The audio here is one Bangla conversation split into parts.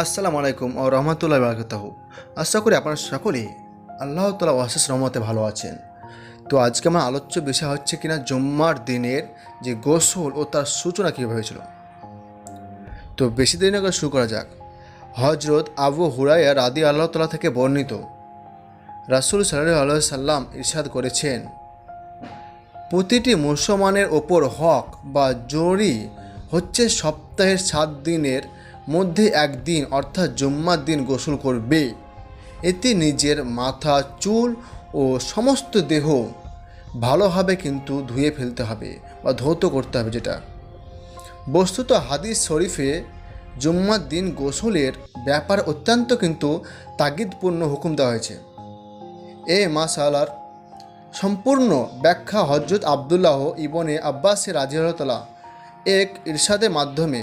আসসালামু আলাইকুম ও রহমতুল্লাহ বারাকাতুহু। আশা করি আপনারা সকলে আল্লাহ তাআলা অশেষ রহমতে ভালো আছেন। তো আজকে আমার আলোচ্য বিষয় হচ্ছে কিনা জুম্মার দিনের যে গোসল ও তার সূচনা কীভাবে হয়েছিল। তো বেশি দেরি না করে শুরু করা যাক। হজরত আবু হুরায়রা রাদিয়াল্লাহু তাআলা থেকে বর্ণিত, রাসূল সাল্লাল্লাহু আলাইহি সাল্লাম ইরশাদ করেছেন, প্রতিটি মুসলমানের ওপর হক বা জরুরি হচ্ছে সপ্তাহের 7 দিনের মধ্যে একদিন অর্থাৎ জুম্মার দিন গোসল করবে। এতে নিজের মাথা, চুল ও সমস্ত দেহ ভালোভাবে কিন্তু ধুয়ে ফেলতে হবে বা ধৌত করতে হবে। যেটা বস্তুত হাদিস শরীফে জুম্মার দিন গোসলের ব্যাপার অত্যন্ত কিন্তু তাগিদপূর্ণ হুকুম দেওয়া হয়েছে। এ মাসআলার সম্পূর্ণ ব্যাখ্যা হযরত আব্দুল্লাহ ইবনে আব্বাস রাদিয়াল্লাহু তাআলা এক ইরশাদের মাধ্যমে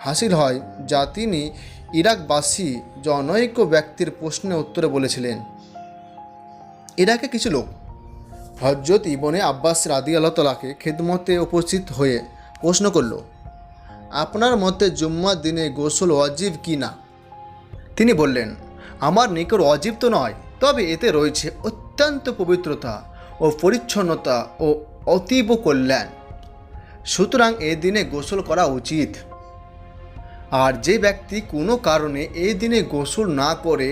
হাসিল হয়, যা তিনি ইরাকবাসী জনৈক ব্যক্তির প্রশ্নের উত্তরে বলেছিলেন। ইরাকে কিছু লোক হযরত ইবনে আব্বাস রাদিয়াল্লাহু তাআলাকে খেদমতে উপস্থিত হয়ে প্রশ্ন করল, আপনার মতে জুম্মার দিনে গোসল ওয়াজিব কি না? তিনি বললেন, আমার নিকট ওয়াজিব তো নয়, তবে এতে রয়েছে অত্যন্ত পবিত্রতা ও পরিচ্ছন্নতা ও অতীব কল্যাণ, সুতরাং এই দিনে গোসল করা উচিত। আর যে ব্যক্তি কোনো কারণে এই দিনে গোসল না করে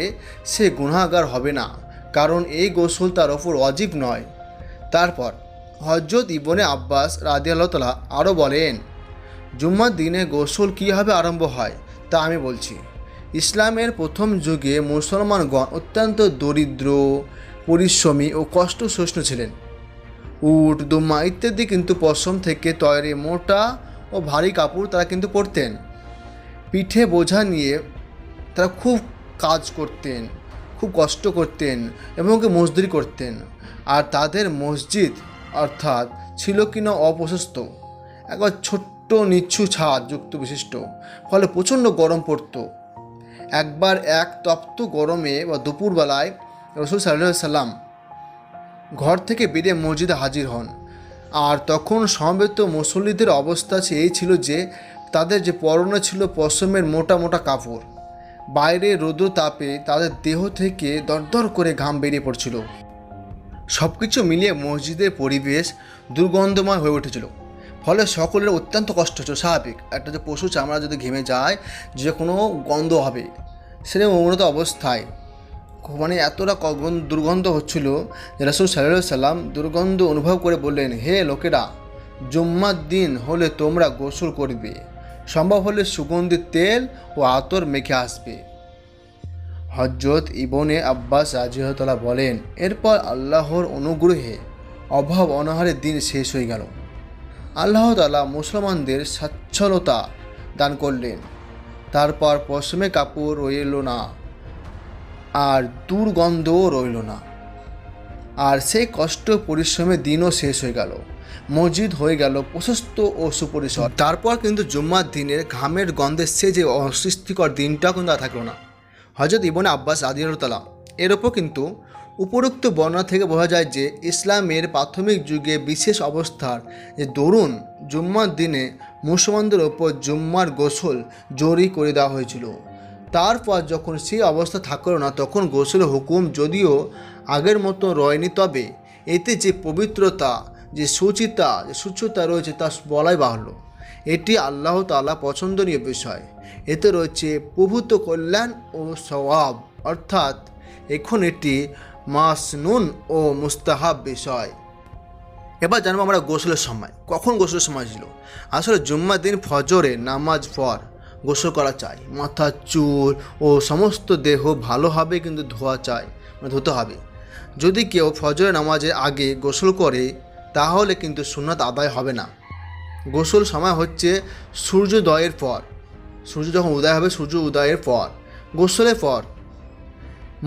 সে গুনাহগার হবে না, কারণ এই গোসল তার ওপর ওয়াজিব নয়। তারপর হযরত ইবনে আব্বাস রাদিয়াল্লাহু তাআলা আরও বলেন, জুম্মার দিনে গোসল কীভাবে আরম্ভ হয় তা আমি বলছি। ইসলামের প্রথম যুগে মুসলমানগণ অত্যন্ত দরিদ্র, পরিশ্রমী ও কষ্ট সহিষ্ণু ছিলেন। উট, দুম্বা ইত্যাদি কিন্তু পশম থেকে তৈরি মোটা ও ভারী কাপড় তারা কিন্তু পরতেন। পিঠে বোঝা নিয়ে তারা খুব কাজ করতেন, খুব কষ্ট করতেন এবং মজদুরি করতেন। আর তাদের মসজিদ অর্থাৎ ছিল কিনা অপ্রশস্ত, একবার ছোট্ট নিচু ছাদ যুক্ত বিশিষ্ট, ফলে প্রচণ্ড গরম পড়ত। একবার এক তপ্ত গরমে বা দুপুরবেলায় রাসূল সাল্লাল্লাহু আলাইহি সাল্লাম ঘর থেকে বেরিয়ে মসজিদে হাজির হন। আর তখন সমবেত মুসল্লিদের অবস্থা এই ছিল যে তাদের যে পরনে ছিল পশমের মোটা মোটা কাপড়। বাইরে রৌদ্র তাপে তাদের দেহ থেকে দরদর করে ঘাম বেরিয়ে পড়ছিল। সব কিছু মিলিয়ে মসজিদের পরিবেশ দুর্গন্ধময় হয়ে উঠেছিল, ফলে সকলের অত্যন্ত কষ্ট হচ্ছে। স্বাভাবিক, একটা যে পশু চামড়া যদি ঘেমে যায় যে কোনো গন্ধ হবে, সেটা উন্নত অবস্থায় মানে এতটা দুর্গন্ধ হচ্ছিল যে রাসূল সাল্লাল্লাহু আলাইহি সাল্লাম দুর্গন্ধ অনুভব করে বললেন, হে লোকেরা, জুম্মার দিন হলে তোমরা গোসল করবে, সম্ভব হলে সুগন্ধি তেল ও আতর মেখে আসবে। হযরত ইবনে আব্বাস রাদিয়াল্লাহু তাআলা বলেন, এরপর আল্লাহর অনুগ্রহে অভাব অনাহারের দিন শেষ হয়ে গেল। আল্লাহ তাআলা মুসলমানদের সচ্ছলতা দান করলেন। তারপর পশমে কাপড় রইল না আর দুর্গন্ধও রইল না, আর সেই কষ্ট পরিশ্রমের দিনও শেষ হয়ে গেল। মসজিদ হয়ে গেল প্রশস্ত ও সুপরিসর। তারপর কিন্তু জুম্মার দিনের ঘামের গন্ধে সে যে অস্বস্তিকর দিনটাও কিন্তু আর থাকলো না। হযরত ইবনে আব্বাস রাদিয়াল্লাহু তাআলা এর ওপর কিন্তু উপরোক্ত বর্ণনা থেকে বোঝা যায় যে ইসলামের প্রাথমিক যুগে বিশেষ অবস্থার যে দরুন জুম্মার দিনে মুসলমানদের ওপর জুম্মার গোসল জরুরি করে দেওয়া হয়েছিল। তারপর যখন সেই অবস্থা থাকলো না, তখন গোসলের হুকুম যদিও আগের মতো রয়নি, তবে এতে যে পবিত্রতা, যে সুচিতা, যে সুচ্ছতা রয়েছে তা বলাই বাহুল্য। এটি আল্লাহ তাআলা পছন্দনীয় বিষয়। এতে রয়েছে প্রভূত কল্যাণ ও সওয়াব, অর্থাৎ এখন এটি মাসনুন ও মুস্তাহাব বিষয়। এবার জানবো আমরা গোসলের সময়। কখন গোসলের সময় ছিল? আসলে জুম্মার দিন ফজরে নামাজ পর গোসল করা চাই। মাথা, চুল ও সমস্ত দেহ ভালোভাবে কিন্তু ধোয়া চাই, ধুতে হবে। যদি কেউ ফজরের নামাজের আগে গোসল করে তাহলে কিন্তু সুন্নাত আদায় হবে না। গোসল সময় হচ্ছে সূর্যোদয়ের পর, সূর্য যখন উদয় হবে সূর্য উদয়ের পর। গোসলের পর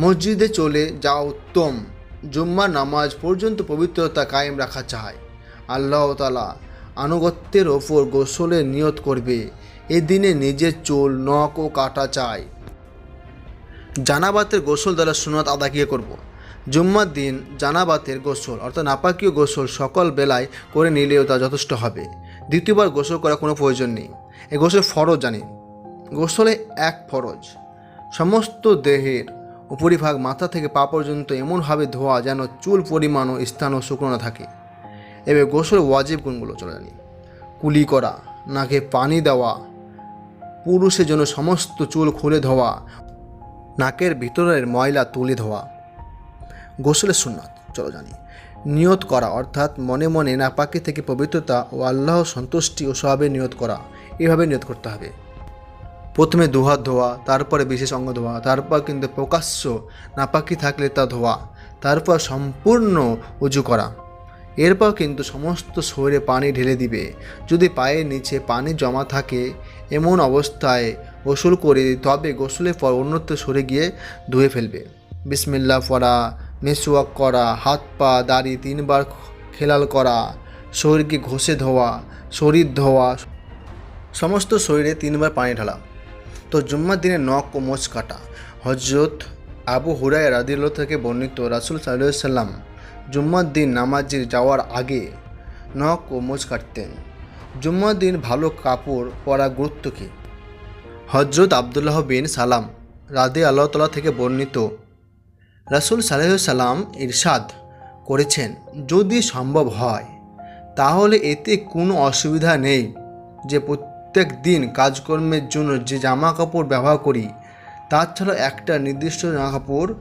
মসজিদে চলে যাওয়া উত্তম। জুম্মার নামাজ পর্যন্ত পবিত্রতা কায়েম রাখা চায়। আল্লাহ তাআলা আনুগত্যের ওপর গোসলের নিয়ত করবে। এদিনে নিজের চুল, নখ ও কাটা চায়। জানাবাতের গোসল দ্বারা সুন্নাত আদায় করব। জুম্মার দিন জানাবাতের গোসল অর্থাৎ নাপাকীয় গোসল সকল বেলায় করে নিলেও তা যথেষ্ট হবে। দ্বিতীয়বার গোসল করার কোনো প্রয়োজন নেই। এই গোসল ফরজ জানি, গোসলে এক ফরজ। সমস্ত দেহের উপরিভাগ মাথা থেকে পা পর্যন্ত এমনভাবে ধোয়া যেন চুল পরিমাণ ও স্থানও শুকনো না থাকে। এবার গোসল ওয়াজিব গুণগুলো চলে জানি। কুলি করা, নাকে পানি দেওয়া, পুরুষের জন্য সমস্ত চুল খুলে ধোয়া, নাকের ভিতরের ময়লা তুলে ধোয়া। গোসলের সুন্নাত চলো জানি। নিয়ত করা, অর্থাৎ মনে মনে নাপাকি থেকে পবিত্রতা ও আল্লাহ সন্তুষ্টি ও সওয়াবের নিয়ত করা। এভাবে নিয়ত করতে হবে। প্রথমে দুহাত ধোয়া, তারপরে বিশেষ অঙ্গ ধোয়া, তারপর কিন্তু প্রকাশ্য নাপাকি থাকলে তা ধোয়া, তারপর সম্পূর্ণ উজু করা। এরপর কিন্তু সমস্ত শরীরে পানি ঢেলে দিবে। যদি পায়ের নিচে পানি জমা থাকে এমন অবস্থায় গোসল করে তবে গোসলের পর অন্যত্র সরে গিয়ে ধুয়ে ফেলবে। বিসমিল্লাহ পড়া, মেসওয়াক করা, হাত পা দাড়ি 3 বার খেলাল করা, শরীরকে ঘষে ধোয়া, শরীর ধোয়া, সমস্ত শরীরে 3 বার পানি ঢালা। তো জুম্মার দিনে নখ ও মোচ কাটা। হজরত আবু হুরায়রা রাদিয়াল্লাহু থেকে বর্ণিত, রাসূল সাল্লাল্লাহু আলাইহি সাল্লাম জুম্মার দিন নামাজে যাওয়ার আগে নখ ও মোচ কাটতেন। জুম্মার দিন ভালো কাপড় পরা গুরুত্ব কী? হজরত আবদুল্লাহ বিন সালাম রাদিয়াল্লাহু তাআলা থেকে বর্ণিত, রাসূল সাল্লাল্লাহু আলাইহি সাল্লাম ইরশাদ করেছেন, যদি সম্ভব হয় তাহলে এতে কোনো অসুবিধা নেই যে প্রত্যেক দিন কাজকর্মের জন্য যে জামা কাপড় ব্যবহার করি তার ছাড়া একটা নির্দিষ্ট জামা কাপড়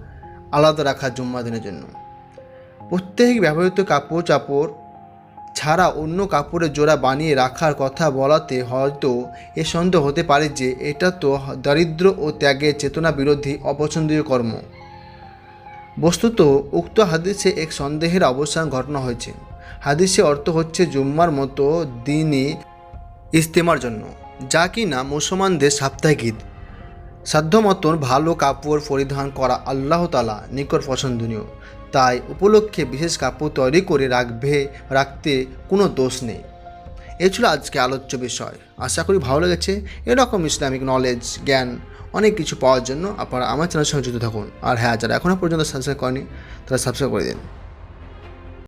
আলাদা রাখা জুম্মার দিনের জন্য। প্রত্যেক ব্যবহৃত কাপড় চাপড় ছাড়া অন্য কাপড়ের জোড়া বানিয়ে রাখার কথা বলাতে হয়তো এ সন্দেহ হতে পারে যে এটা তো দারিদ্র্য ও ত্যাগের চেতনা বিরোধী অপছন্দনীয় কর্ম। বস্তুত উক্ত হাদিসে এক সন্দেহের অবসান ঘটানো হয়েছে। হাদিসে অর্থ হচ্ছে জুম্মার মতো দিনই ইজতেমার জন্য, যা কি না মুসলমানদের সাপ্তাহিক ঈদ। সাধ্যমতন ভালো কাপড় পরিধান করা আল্লাহ তাআলা নিকট পছন্দনীয়, তাই উপলক্ষে বিশেষ কাপড় তৈরি করে রাখতে কোনো দোষ নেই। এ ছিল আজকে আলোচ্য বিষয়। আশা করি ভালো লেগেছে। এরকম ইসলামিক নলেজ, জ্ঞান অনেক কিছু পাওয়ার জন্য আপনারা আমার চ্যানেলের সঙ্গে যুক্ত থাকুন। আর হ্যাঁ, যারা এখনও পর্যন্ত সাবস্ক্রাইব করেনি তারা সাবস্ক্রাইব করে দিন।